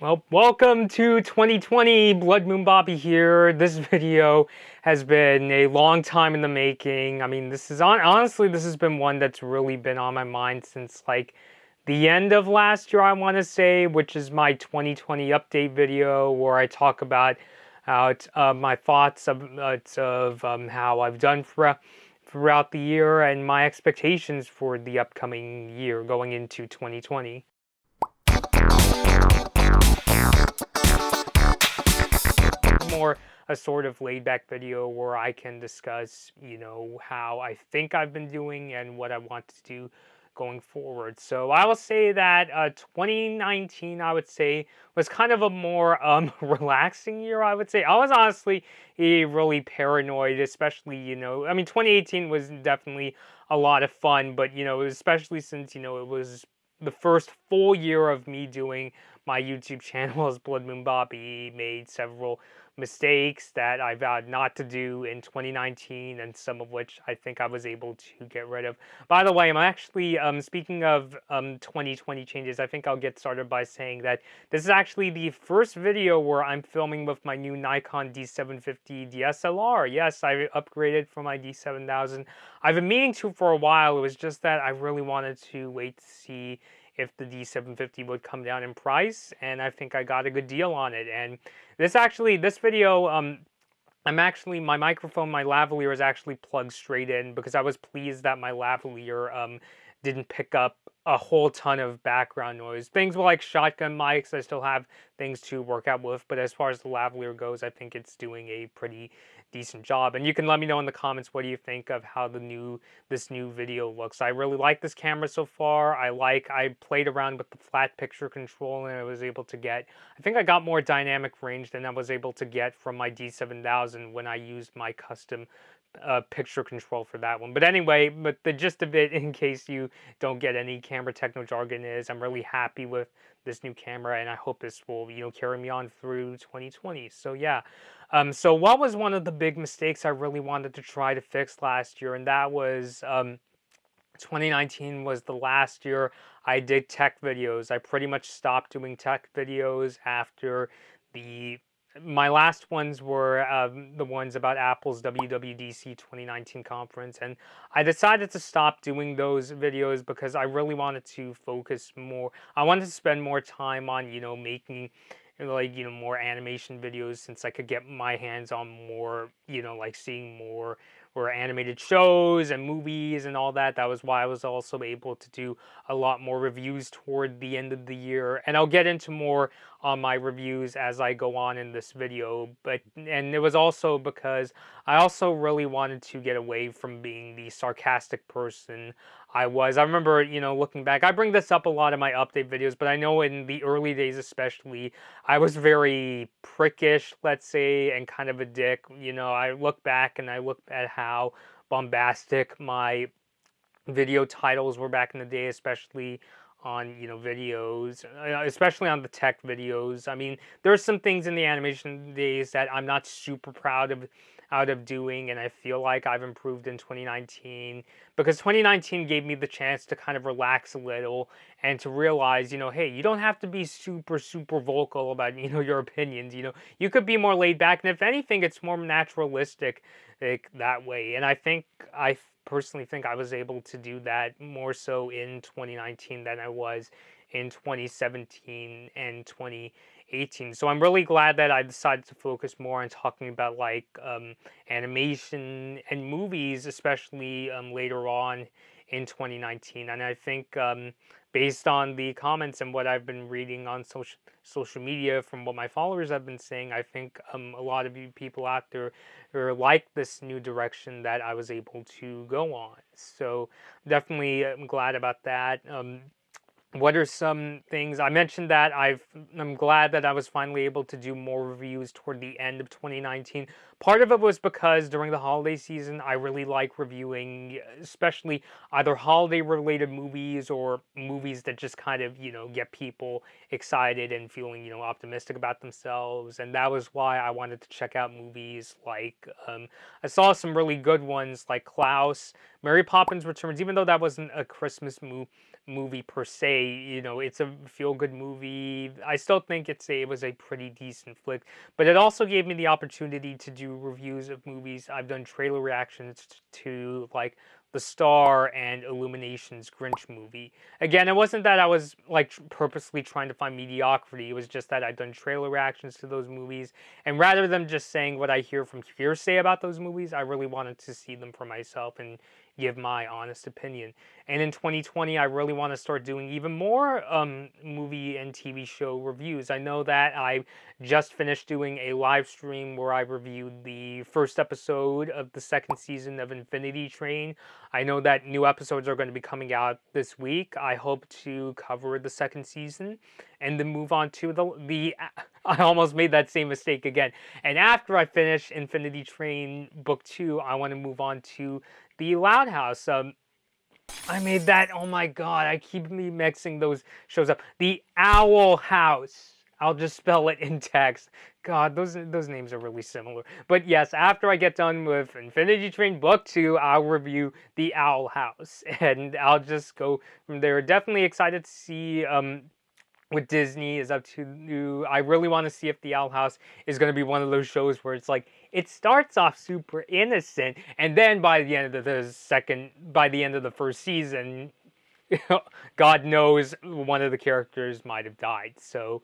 Well, welcome to 2020. Blood Moon Bobby here. This video has been a long time in the making. I mean, honestly, this has been one that's really been on my mind since like the end of last year, I want to say, which is my 2020 update video where I talk about my thoughts of how I've done throughout the year and my expectations for the upcoming year going into 2020. More a sort of laid back video where I can discuss, how I think I've been doing and what I want to do going forward. So I will say that 2019, I would say, was kind of a more relaxing year, I would say. I was honestly really paranoid, especially, I mean, 2018 was definitely a lot of fun, but, especially since, it was the first full year of me doing my YouTube channel as Blood Moon Bobby, made several mistakes that I vowed not to do in 2019, and some of which I think I was able to get rid of. By the way, I'm actually, speaking of 2020 changes, I think I'll get started by saying that this is actually the first video where I'm filming with my new Nikon D750 DSLR. Yes, I upgraded from my D7000. I've been meaning to for a while. It was just that I really wanted to wait to see if the D750 would come down in price, and I think I got a good deal on it. And this video, my microphone, my lavalier is actually plugged straight in because I was pleased that my lavalier didn't pick up a whole ton of background noise. Things like shotgun mics, I still have things to work out with, but as far as the lavalier goes, I think it's doing a pretty decent job. And you can let me know in the comments what do you think of how this new video looks. I really like this camera so far. I played around with the flat picture control and I was able to get, I think I got more dynamic range than I was able to get from my D7000 when I used my custom picture control for that one. But anyway, but the gist of it, in case you don't get any camera techno jargon, is I'm really happy with this new camera, and I hope this will, carry me on through 2020. So yeah. So what was one of the big mistakes I really wanted to try to fix last year, and that was 2019 was the last year I did tech videos. I pretty much stopped doing tech videos after my last ones were the ones about Apple's WWDC 2019 conference, and I decided to stop doing those videos because I really wanted to focus more. I wanted to spend more time on, making more animation videos, since I could get my hands on more, like seeing more or animated shows and movies and all that. That was why I was also able to do a lot more reviews toward the end of the year. And I'll get into more on my reviews as I go on in this video. And it was also because I also really wanted to get away from being the sarcastic person I was. I remember, looking back, I bring this up a lot in my update videos, but I know in the early days especially, I was very prickish, let's say, and kind of a dick. I look back and I look at how bombastic my video titles were back in the day, especially on, videos, especially on the tech videos. I mean, there's some things in the animation days that I'm not super proud of out of doing, and I feel like I've improved in 2019 because 2019 gave me the chance to kind of relax a little and to realize, hey, you don't have to be super vocal about, your opinions. You could be more laid back, and if anything, it's more naturalistic that way. And I personally think I was able to do that more so in 2019 than I was in 2017 and 2018. So I'm really glad that I decided to focus more on talking about animation and movies, especially later on in 2019. And I think based on the comments and what I've been reading on social media from what my followers have been saying, I think a lot of you people out there like this new direction that I was able to go on. So definitely I'm glad about that. What are some things I mentioned that I'm glad that I was finally able to do more reviews toward the end of 2019. Part of it was because during the holiday season I really like reviewing, especially either holiday related movies or movies that just kind of, get people excited and feeling, optimistic about themselves. And that was why I wanted to check out movies like I saw some really good ones like Klaus, Mary Poppins Returns, even though that wasn't a Christmas movie per se. You know, it's a feel-good movie. I still think it was a pretty decent flick, but it also gave me the opportunity to do reviews of movies. I've done trailer reactions to like the Star and Illumination's Grinch movie. Again, it wasn't that I was like purposely trying to find mediocrity. It was just that I'd done trailer reactions to those movies, and rather than just saying what I hear from hearsay about those movies, I really wanted to see them for myself and give my honest opinion. And in 2020, I really want to start doing even more movie and TV show reviews. I know that I just finished doing a live stream where I reviewed the first episode of the second season of Infinity Train. I know that new episodes are going to be coming out this week. I hope to cover the second season and then move on to the I almost made that same mistake again. And after I finish Infinity Train Book 2, I want to move on to the Loud House. I made that. Oh my god! I keep me mixing those shows up. The Owl House. I'll just spell it in text. God, those names are really similar. But yes, after I get done with Infinity Train Book 2, I'll review The Owl House, and I'll just go from there. Definitely excited to see what Disney is up to. I really want to see if The Owl House is going to be one of those shows where it's like it starts off super innocent, and then by the end of the first season, God knows one of the characters might have died. So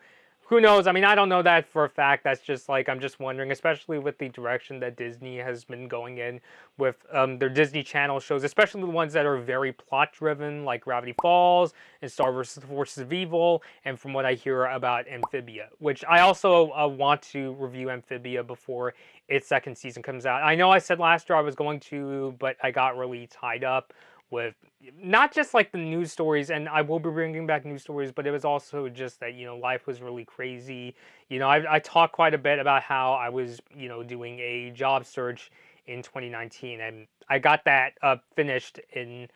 who knows? I mean, I don't know that for a fact. That's just like, I'm just wondering, especially with the direction that Disney has been going in with their Disney Channel shows, especially the ones that are very plot driven, like Gravity Falls and Star Wars: The Forces of Evil, and from what I hear about Amphibia, which I also want to review Amphibia before its second season comes out. I know I said last year I was going to, but I got really tied up with not just like the news stories, and I will be bringing back news stories, but it was also just that, you know, life was really crazy. You know, I talked quite a bit about how I was, you know, doing a job search in 2019, and I got that finished in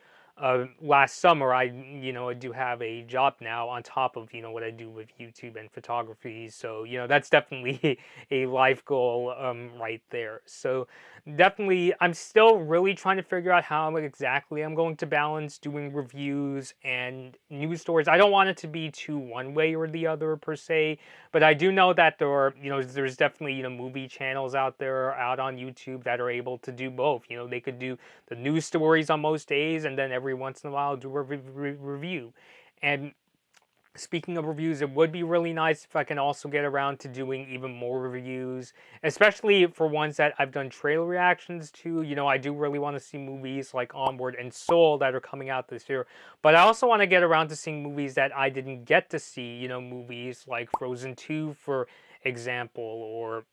last summer. I do have a job now on top of, you know, what I do with YouTube and photography. So, you know, that's definitely a life goal right there. So definitely, I'm still really trying to figure out how exactly I'm going to balance doing reviews and news stories. I don't want it to be too one way or the other per se, but I do know that there's definitely, you know, movie channels out there out on YouTube that are able to do both. You know, they could do the news stories on most days, and then every once in a while do a review. And speaking of reviews, it would be really nice if I can also get around to doing even more reviews, especially for ones that I've done trailer reactions to. You know, I do really want to see movies like Onward and Soul that are coming out this year, but I also want to get around to seeing movies that I didn't get to see. You know, movies like Frozen 2, for example, or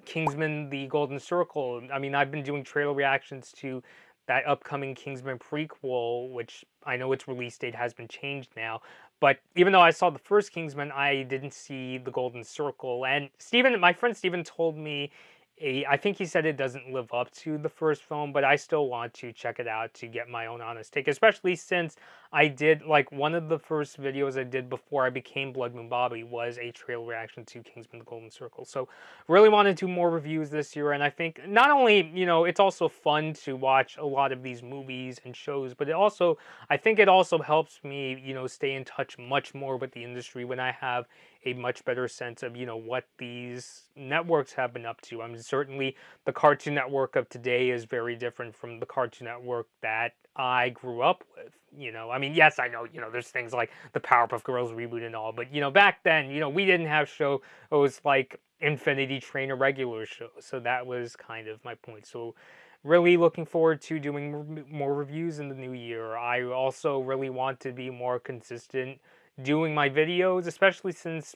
Kingsman: The Golden Circle. I mean, I've been doing trailer reactions to that upcoming Kingsman prequel, which I know its release date has been changed now. But even though I saw the first Kingsman, I didn't see The Golden Circle. And my friend Steven told me, I think he said it doesn't live up to the first film, but I still want to check it out to get my own honest take, especially since I did, like, one of the first videos I did before I became Blood Moon Bobby was a trailer reaction to Kingsman: The Golden Circle. So really want to do more reviews this year, and I think not only, you know, it's also fun to watch a lot of these movies and shows, but I think it also helps me, you know, stay in touch much more with the industry when I have a much better sense of, you know, what these networks have been up to. I mean, certainly the Cartoon Network of today is very different from the Cartoon Network that I grew up with. You know, I mean, yes, I know, you know, there's things like the Powerpuff Girls reboot and all, but, you know, back then, you know, we didn't have shows like Infinity Train or regular shows, so that was kind of my point. So really looking forward to doing more reviews in the new year. I also really want to be more consistent doing my videos, especially since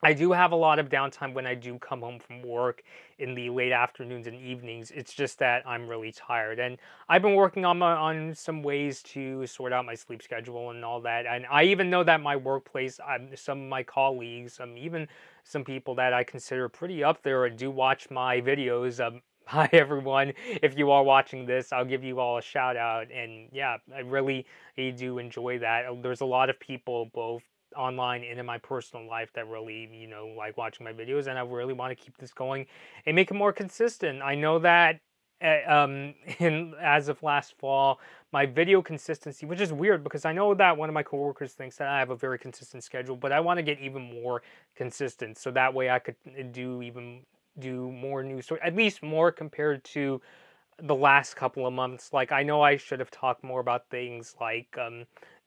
I do have a lot of downtime when I do come home from work in the late afternoons and evenings. It's just that I'm really tired, and I've been working on some ways to sort out my sleep schedule and all that. And I even know that my workplace, some of my colleagues, even some people that I consider pretty up there, do watch my videos. Hi everyone, if you are watching this, I'll give you all a shout out, and yeah, I do enjoy that. There's a lot of people both online and in my personal life that really, you know, like watching my videos, and I really want to keep this going and make it more consistent. I know that in as of last fall, my video consistency, which is weird because I know that one of my coworkers thinks that I have a very consistent schedule, but I want to get even more consistent so that way I could do more news story, at least more compared to the last couple of months. Like I know I should have talked more about things like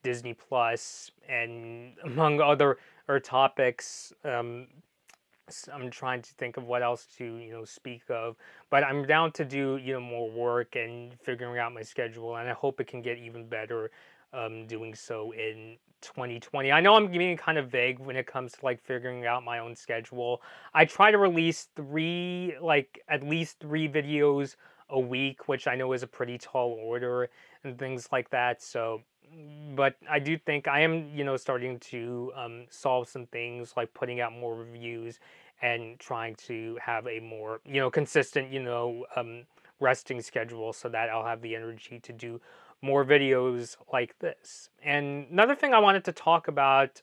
Disney Plus and among other or topics. I'm trying to think of what else to speak of, but I'm down to do more work and figuring out my schedule, and I hope it can get even better doing so in 2020. I know I'm being kind of vague when it comes to like figuring out my own schedule. I try to release at least 3 videos a week, which I know is a pretty tall order and things like that. So but I do think I am, starting to solve some things like putting out more reviews and trying to have a more, consistent, resting schedule so that I'll have the energy to do more videos like this. And another thing I wanted to talk about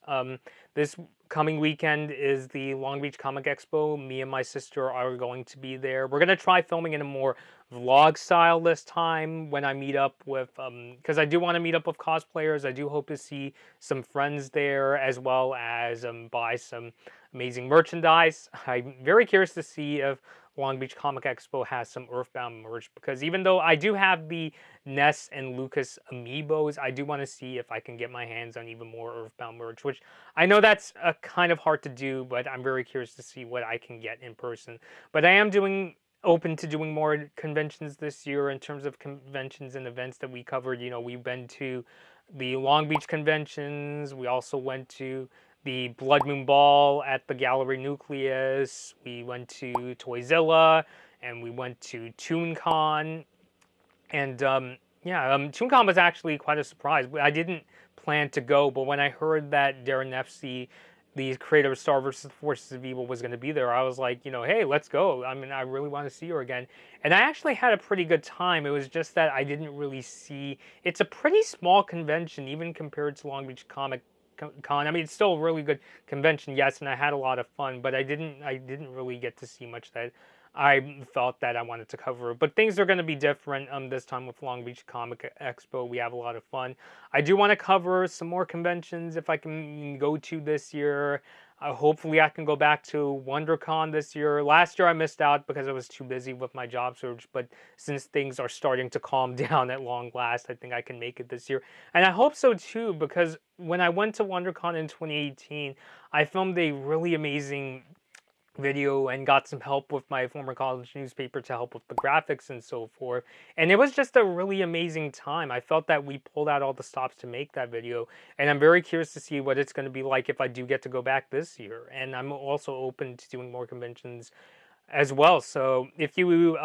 this coming weekend is the Long Beach Comic Expo. Me and my sister are going to be there. We're going to try filming in a more vlog style this time when I meet up with, because I do want to meet up with cosplayers. I do hope to see some friends there as well as buy some amazing merchandise. I'm very curious to see if Long Beach Comic Expo has some Earthbound merch because even though I do have the Ness and Lucas amiibos, I do want to see if I can get my hands on even more Earthbound merch, which I know that's kind of hard to do, but I'm very curious to see what I can get in person. But I am open to doing more conventions this year in terms of conventions and events that we covered. We've been to the Long Beach conventions. We also went to the Blood Moon Ball at the Gallery Nucleus. We went to Toyzilla, and we went to ToonCon. And ToonCon was actually quite a surprise. I didn't plan to go, but when I heard that Darren Nefsey, the creator of Star vs. Forces of Evil, was going to be there, I was like, hey, let's go. I mean, I really want to see her again. And I actually had a pretty good time. It was just that I didn't really see. It's a pretty small convention, even compared to Long Beach Comic Con. I mean, it's still a really good convention, yes, and I had a lot of fun, but I didn't really get to see much that I felt that I wanted to cover. But things are going to be different this time with Long Beach Comic Expo. We have a lot of fun. I do want to cover some more conventions if I can go to this year. Hopefully I can go back to WonderCon this year. Last year I missed out because I was too busy with my job search, but since things are starting to calm down at long last, I think I can make it this year. And I hope so too, because when I went to WonderCon in 2018, I filmed a really amazing video and got some help with my former college newspaper to help with the graphics and so forth. And it was just a really amazing time. I felt that we pulled out all the stops to make that video. And I'm very curious to see what it's going to be like if I do get to go back this year. And I'm also open to doing more conventions as well. So if you,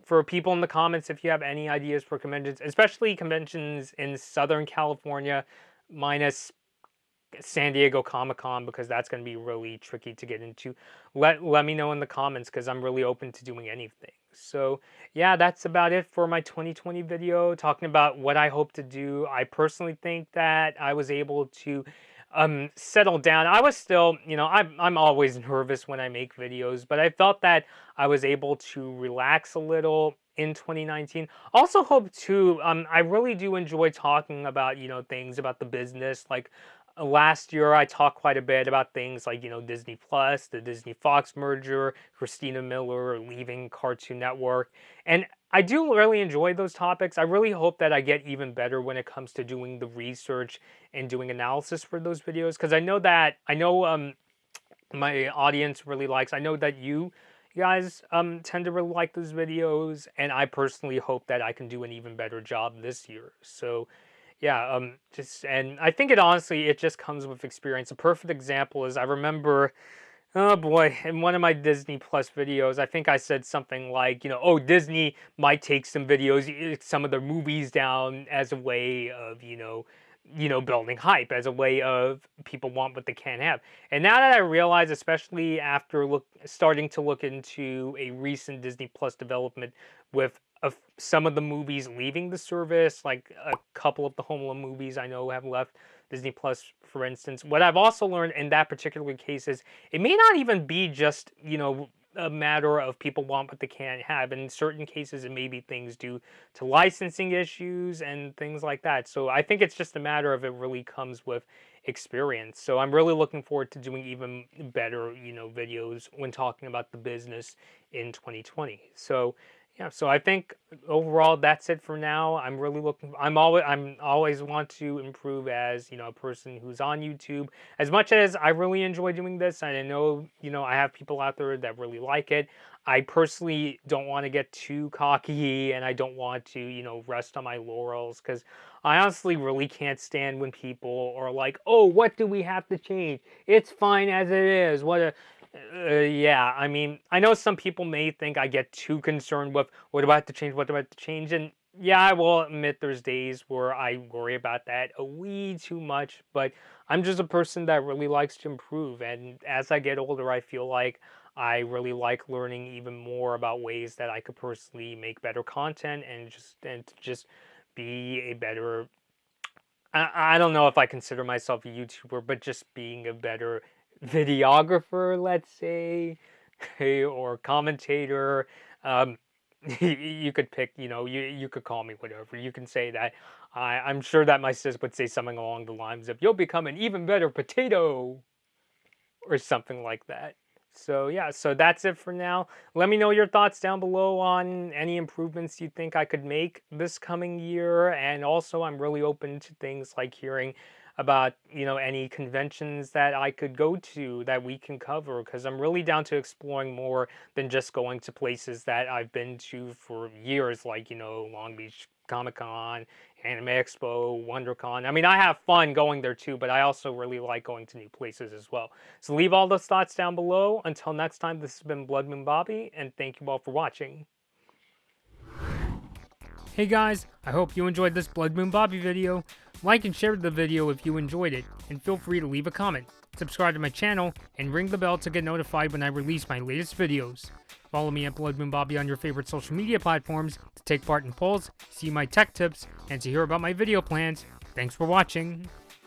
for people in the comments, if you have any ideas for conventions, especially conventions in Southern California, minus San Diego Comic-Con, because that's going to be really tricky to get into, let me know in the comments because I'm really open to doing anything. So yeah, that's about it for my 2020 video, talking about what I hope to do. I personally think that I was able to settle down. I was still, I'm always nervous when I make videos, but I felt that I was able to relax a little in 2019. Also hope too, I really do enjoy talking about, things about the business. Like last year I talked quite a bit about things like, Disney Plus, the Disney Fox merger, Christina Miller leaving Cartoon Network. And I do really enjoy those topics. I really hope that I get even better when it comes to doing the research and doing analysis for those videos, because I know my audience really likes. I know that you guys tend to really like those videos, and I personally hope that I can do an even better job this year. So yeah, and I think it just comes with experience. A perfect example is I remember, oh boy, in one of my Disney Plus videos, I think I said something like, oh, Disney might take some videos, some of their movies down as a way of, building hype, as a way of people want what they can't have. And now that I realize, especially after starting to look into a recent Disney Plus development with some of the movies leaving the service, like a couple of the Home Alone movies I know have left Disney Plus, for instance. What I've also learned in that particular case is it may not even be just, a matter of people want what they can't have. In certain cases, it may be things due to licensing issues and things like that. So I think it's just a matter of it really comes with experience. So I'm really looking forward to doing even better, videos when talking about the business in 2020. So yeah, so I think overall that's it for now. I'm always want to improve as, a person who's on YouTube. As much as I really enjoy doing this, and I know, I have people out there that really like it. I personally don't want to get too cocky, and I don't want to, rest on my laurels, because I honestly really can't stand when people are like, "Oh, what do we have to change? It's fine as it is." Yeah, I mean, I know some people may think I get too concerned with what about to change, what about to change, and yeah, I will admit there's days where I worry about that a wee too much, but I'm just a person that really likes to improve, and as I get older, I feel like I really like learning even more about ways that I could personally make better content and to just be a better. I don't know if I consider myself a YouTuber, but just being a better videographer, let's say, or commentator. Um, you could pick, you could call me whatever. You can say that. I'm sure that my sis would say something along the lines of, "You'll become an even better potato," or something like that. So yeah, so that's it for now. Let me know your thoughts down below on any improvements you think I could make this coming year, and also I'm really open to things like hearing about, any conventions that I could go to that we can cover, because I'm really down to exploring more than just going to places that I've been to for years, like, Long Beach Comic Con, Anime Expo, WonderCon. I mean, I have fun going there too, but I also really like going to new places as well. So leave all those thoughts down below. Until next time, this has been Blood Moon Bobby, and thank you all for watching. Hey guys, I hope you enjoyed this Blood Moon Bobby video. Like and share the video if you enjoyed it, and feel free to leave a comment. Subscribe to my channel, and ring the bell to get notified when I release my latest videos. Follow me at Blood Moon Bobby on your favorite social media platforms to take part in polls, see my tech tips, and to hear about my video plans. Thanks for watching.